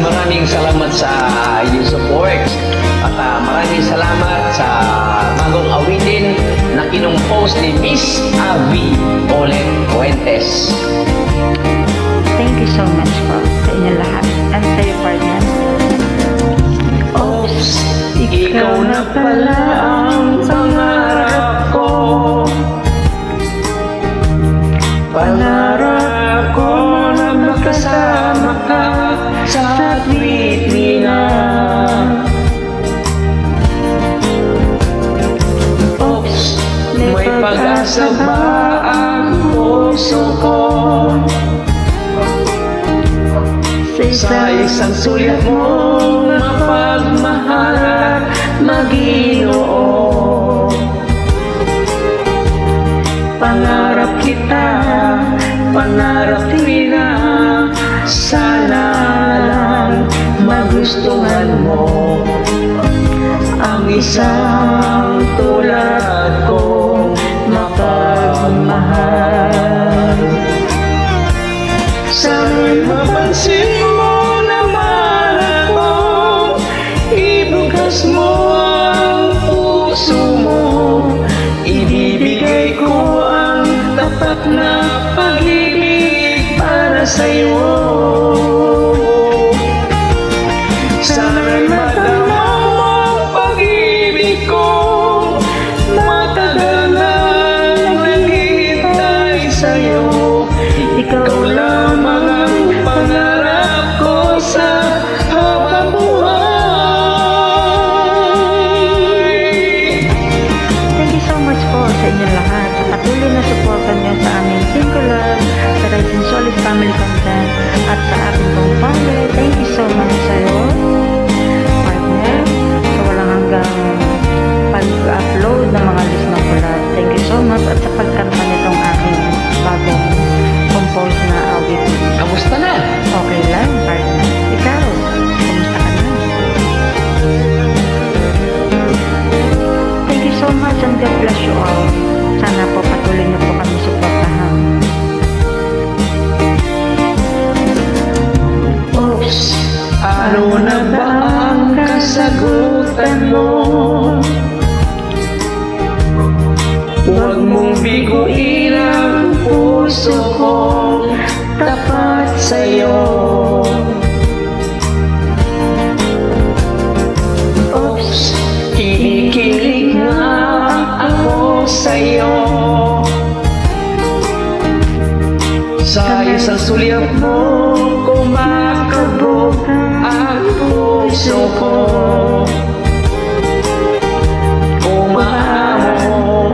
maraming salamat sa iyong support. At maraming salamat sa bagong awitin na kinumpose ni Miss Avi Olet Fuentes. Thank you so much po sa inyo lahat. And sa iyo, partner. Oops, ikaw na pala ang pangarap ko. Pangarap ko na makasama ka sa tuwing-tuwinga. Oops, may pag-asa ba ang puso ko? Sa isang sulyap mong mapagmahal at Mag-Ginoo. Pangarap kita, pangarap nila, sana lang magustuhan mo ang isang tulad kong mapagmahal. Sana'y mapansin mo naman ako, ibukas mo ang puso mo, ibibigay ko ang tapat na pag-ibig para sa'yo. Sana'y madama mo ang pag-ibig ko, matagal nang naghihintay sa'yo. Ikaw lamang ang pangarap ko sa habang buhay. Thank you so much po sa inyo lahat sa patuloy na suporta niyo sa aming Single Love, sa Rising Solid Family Content, at sa ating pong family. Thank you so much sa iyo, partner, sa walang hanggang pag-upload ng mga list ng collab. Thank you so much, at sa pagkanta nitong aking bagong compose na awit. Kamusta na? Okay lang, partner. Ikaw, kumusta ka na? Thank you so much and God bless you all. Sana po patuloy niyo po kami suportahan. Oops, ano na ba ang kasagutan mo? Huwag mong biguin ang puso kong tapat sa'yo. Oops, kinikilig nga ako sa'yo. Sa isang sulyap mo, kumakabog ang puso ko. Umaamo,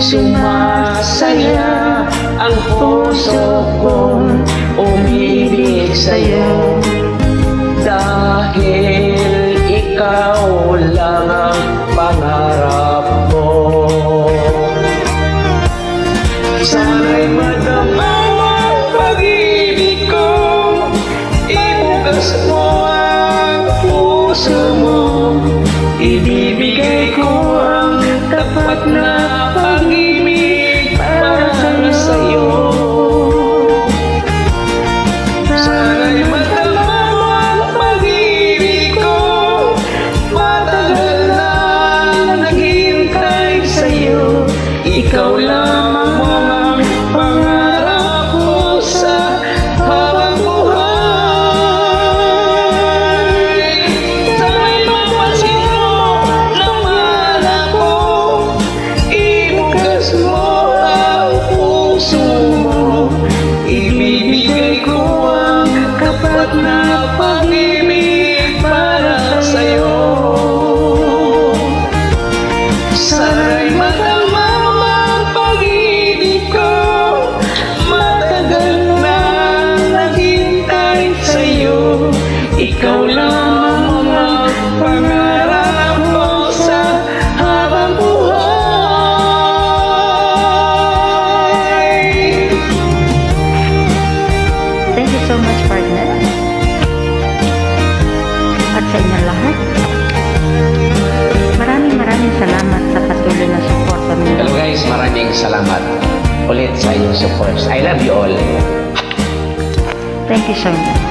sumasaya ang puso kong umibig sa'yo. Dahil ikaw lang ang pangarap ko. Sana'y madama ang pag-ibig ko, ibukas mo ang puso mo, ibibigay ko ang tapat na pag-ibig para sa'yo. Sana'y madama ang pag-ibig ko, matagal na naghihintay sa'yo. Ikaw lamang ang pangarap ko sa habang buhay. Sana'y mapansin mo naman ako, ibukas mo ang puso mo, ibibigay ko ang kapat na pag-ibig para sa'yo. Sana'y madama ang pag-ibig ko, matagal na naghintay sa'yo. Ikaw lamang ang pangarap ko sa habang buhay. Thank you so much, partner. At sa inyo lahat, maraming salamat sa patuloy na suporta niyo. Hello guys, maraming salamat ulit sa inyong support. I love you all. Thank you so much.